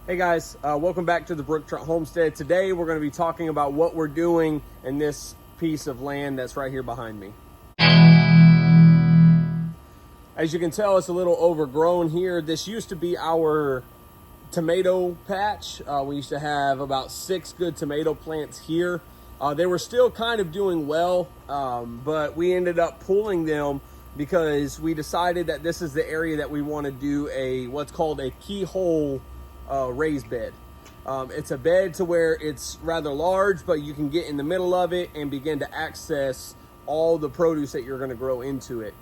Hey guys, welcome back to the Brook Trout Homestead. Today we're going to be talking about what we're doing in this piece of land that's right here behind me. As you can tell, it's a little overgrown here. This used to be our tomato patch. We used to have about 6 good tomato plants here. They were still kind of doing well, but we ended up pulling them because we decided that this is the area that we want to do what's called a keyhole raised bed. It's a bed to where it's rather large, but you can get in the middle of it and begin to access all the produce that you're going to grow into it.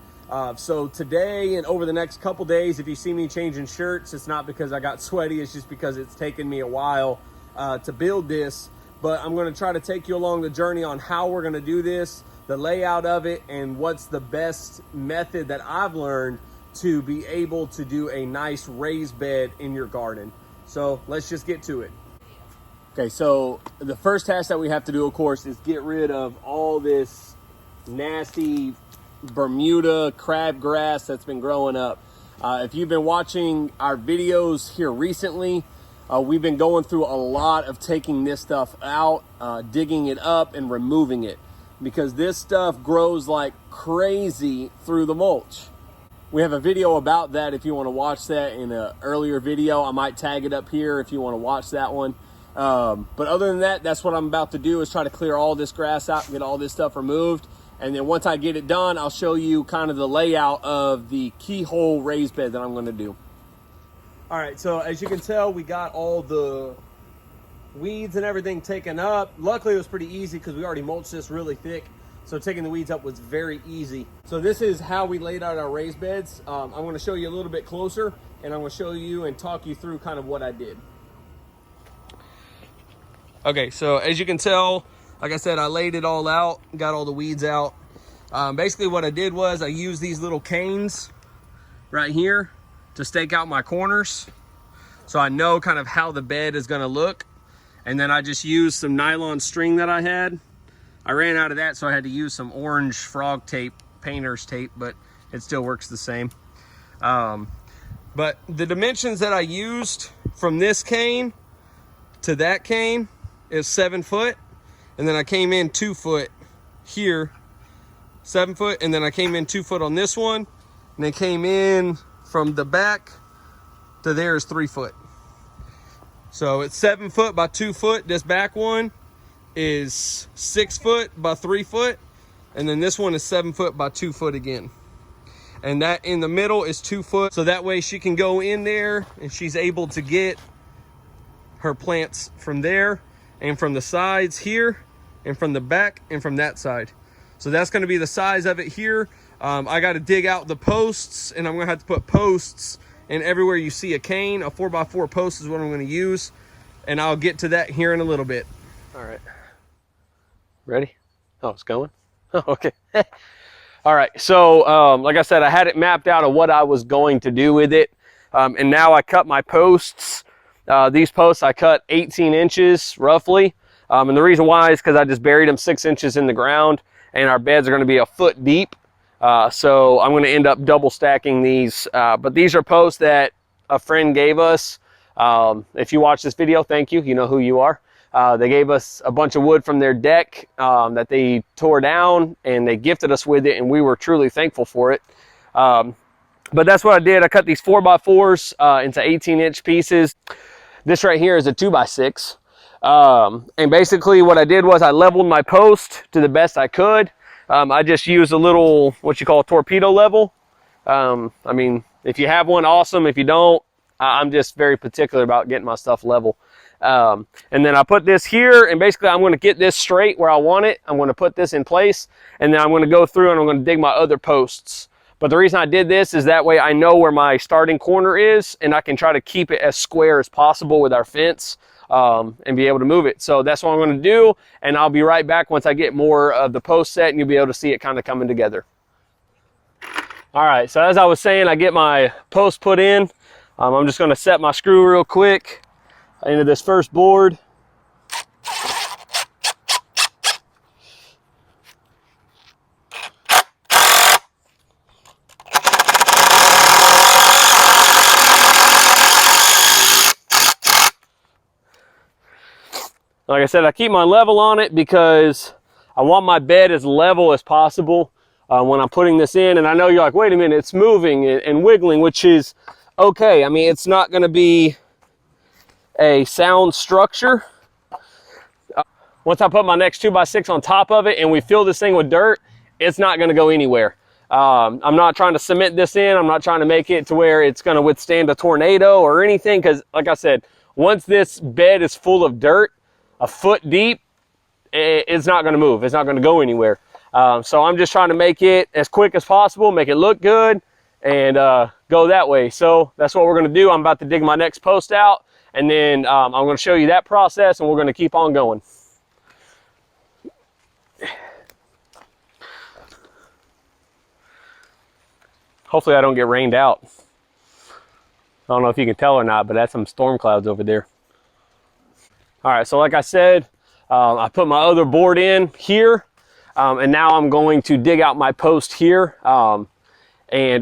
So today and over the next couple days, if you see me changing shirts, it's not because I got sweaty, it's just because it's taken me a while to build this. But I'm going to try to take you along the journey on how we're going to do this, the layout of it, and what's the best method that I've learned to be able to do a nice raised bed in your garden. So let's just get to it. Okay, so the first task that we have to do, of course, is get rid of all this nasty Bermuda crabgrass that's been growing up. If you've been watching our videos here recently, we've been going through a lot of taking this stuff out, digging it up and removing it, because this stuff grows like crazy through the mulch. We have a video about that if you want to watch that in an earlier video. I might tag it up here if you want to watch that one. But other than that, that's what I'm about to do, is try to clear all this grass out and get all this stuff removed. And then once I get it done, I'll show you kind of the layout of the keyhole raised bed that I'm going to do. All right, so as you can tell, we got all the weeds and everything taken up. Luckily, it was pretty easy because we already mulched this really thick. So taking the weeds up was very easy. So this is how we laid out our raised beds. I'm going to show you a little bit closer, and I'm going to show you and talk you through kind of what I did. Okay, so as you can tell, like I said, I laid it all out, got all the weeds out. Basically what I did was I used these little canes right here to stake out my corners, so I know kind of how the bed is going to look. And then I just used some nylon string that I had. I ran out of that, so I had to use some orange frog tape, painter's tape, but it still works the same. But the dimensions that I used from this cane to that cane is 7 foot. And then I came in 2 foot here, 7 foot. And then I came in 2 foot on this one. And then came in from the back to there is 3 foot. So it's 7 foot by 2 foot. This back one is 6 foot by 3 foot, and then this one is 7 foot by 2 foot again, and that in the middle is 2 foot, so that way she can go in there and she's able to get her plants from there and from the sides here and from the back and from that side. So that's going to be the size of it here. I got to dig out the posts, and I'm going to have to put posts in everywhere you see a cane. A 4x4 post is what I'm going to use, and I'll get to that here in a little bit. All right. Ready? Oh, it's going? Oh, okay. All right, so like I said, I had it mapped out of what I was going to do with it. And now I cut my posts. These posts I cut 18 inches roughly. And the reason why is because I just buried them 6 inches in the ground, and our beds are going to be a foot deep. So I'm going to end up double stacking these. But these are posts that a friend gave us. If you watch this video, thank you. You know who you are. They gave us a bunch of wood from their deck that they tore down, and they gifted us with it, and we were truly thankful for it. But that's what I did. I cut these 4x4s into 18-inch pieces. This right here is a 2x6. And basically what I did was I leveled my post to the best I could. I just used a little, what you call a torpedo level. I mean, if you have one, awesome. If you don't, I'm just very particular about getting my stuff level. And then I put this here, and basically I'm going to get this straight where I want it. I'm going to put this in place, and then I'm going to go through and I'm going to dig my other posts. But the reason I did this is that way I know where my starting corner is, and I can try to keep it as square as possible with our fence, and be able to move it. So that's what I'm going to do, and I'll be right back once I get more of the post set, and you'll be able to see it kind of coming together. All right, so as I was saying, I get my post put in. I'm just going to set my screw real quick into this first board. Like I said, I keep my level on it because I want my bed as level as possible when I'm putting this in. And I know you're like, wait a minute, it's moving and wiggling, which is okay. I mean, it's not going to be a sound structure. Once I put my next 2x6 on top of it and we fill this thing with dirt, it's not going to go anywhere. I'm not trying to cement this in. I'm not trying to make it to where it's going to withstand a tornado or anything, because like I said, once this bed is full of dirt, a foot deep, it's not going to move. It's not going to go anywhere. So I'm just trying to make it as quick as possible, make it look good, and go that way. So that's what we're going to do. I'm about to dig my next post out, and then I'm going to show you that process, and we're going to keep on going. Hopefully I don't get rained out. I don't know if you can tell or not, but that's some storm clouds over there. All right, so like I said, I put my other board in here, and now I'm going to dig out my post here. And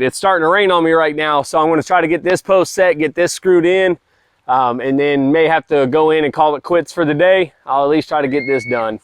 it's starting to rain on me right now, so I'm going to try to get this post set, get this screwed in, and then may have to go in and call it quits for the day. I'll at least try to get this done.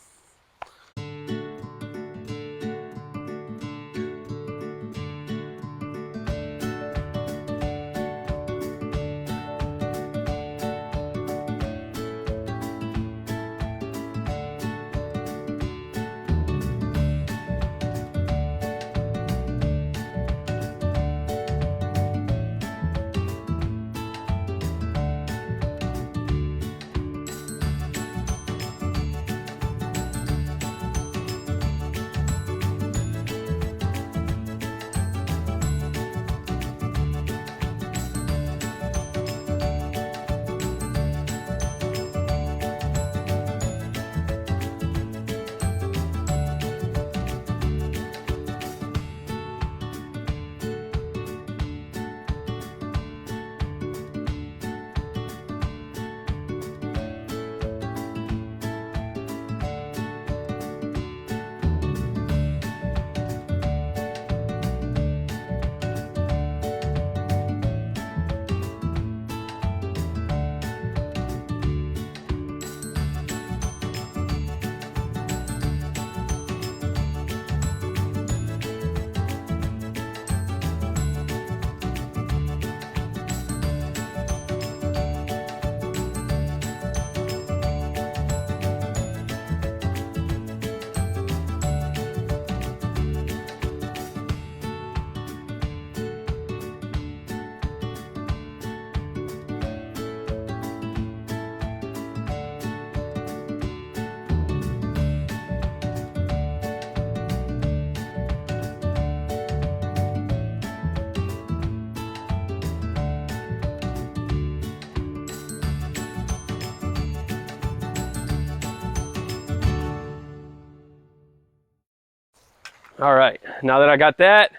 All right, now that I got that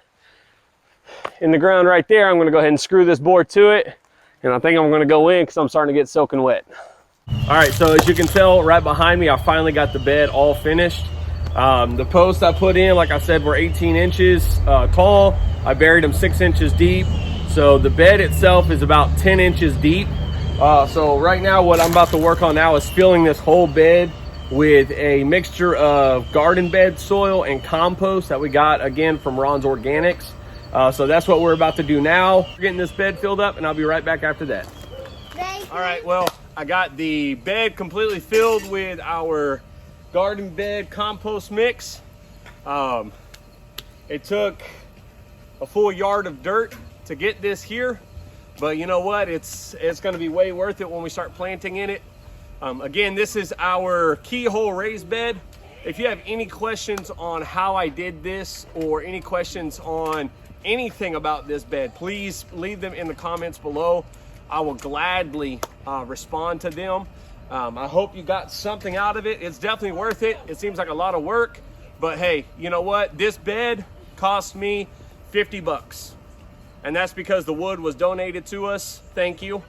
in the ground right there, I'm gonna go ahead and screw this board to it. And I think I'm gonna go in because I'm starting to get soaking wet. All right, so as you can tell right behind me, I finally got the bed all finished. The posts I put in, like I said, were 18 inches tall. I buried them 6 inches deep. So the bed itself is about 10 inches deep. So right now what I'm about to work on now is filling this whole bed with a mixture of garden bed soil and compost that we got again from Ron's Organics. So that's what we're about to do now. We're getting this bed filled up and I'll be right back after that. All right, well, I got the bed completely filled with our garden bed compost mix. It took a full yard of dirt to get this here, but you know what? It's gonna be way worth it when we start planting in it. Again, this is our Keyhole raised bed. If you have any questions on how I did this or any questions on anything about this bed, please leave them in the comments below. I will gladly respond to them. I hope you got something out of it. It's definitely worth it. It seems like a lot of work, but hey, you know what? This bed cost me 50 bucks. And that's because the wood was donated to us. Thank you.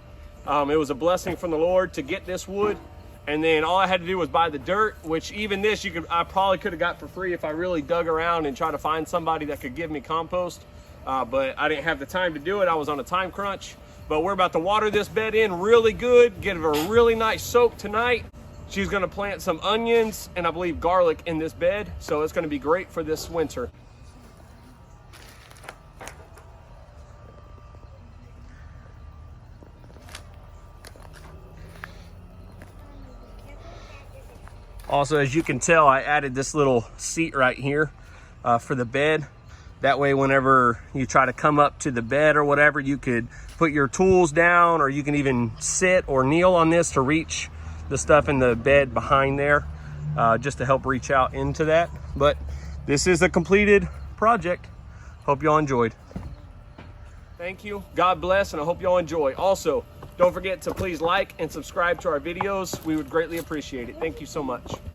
It was a blessing from the Lord to get this wood. And then all I had to do was buy the dirt, which even this I probably could have got for free if I really dug around and tried to find somebody that could give me compost. But I didn't have the time to do it. I was on a time crunch. But we're about to water this bed in really good, get it a really nice soak tonight. She's gonna plant some onions and I believe garlic in this bed, so it's gonna be great for this winter. Also, as you can tell, I added this little seat right here for the bed. That way, whenever you try to come up to the bed or whatever, you could put your tools down, or you can even sit or kneel on this to reach the stuff in the bed behind there, just to help reach out into that. But this is a completed project. Hope y'all enjoyed. Thank you. God bless, and I hope y'all enjoy. Also, don't forget to please like and subscribe to our videos. We would greatly appreciate it. Thank you so much.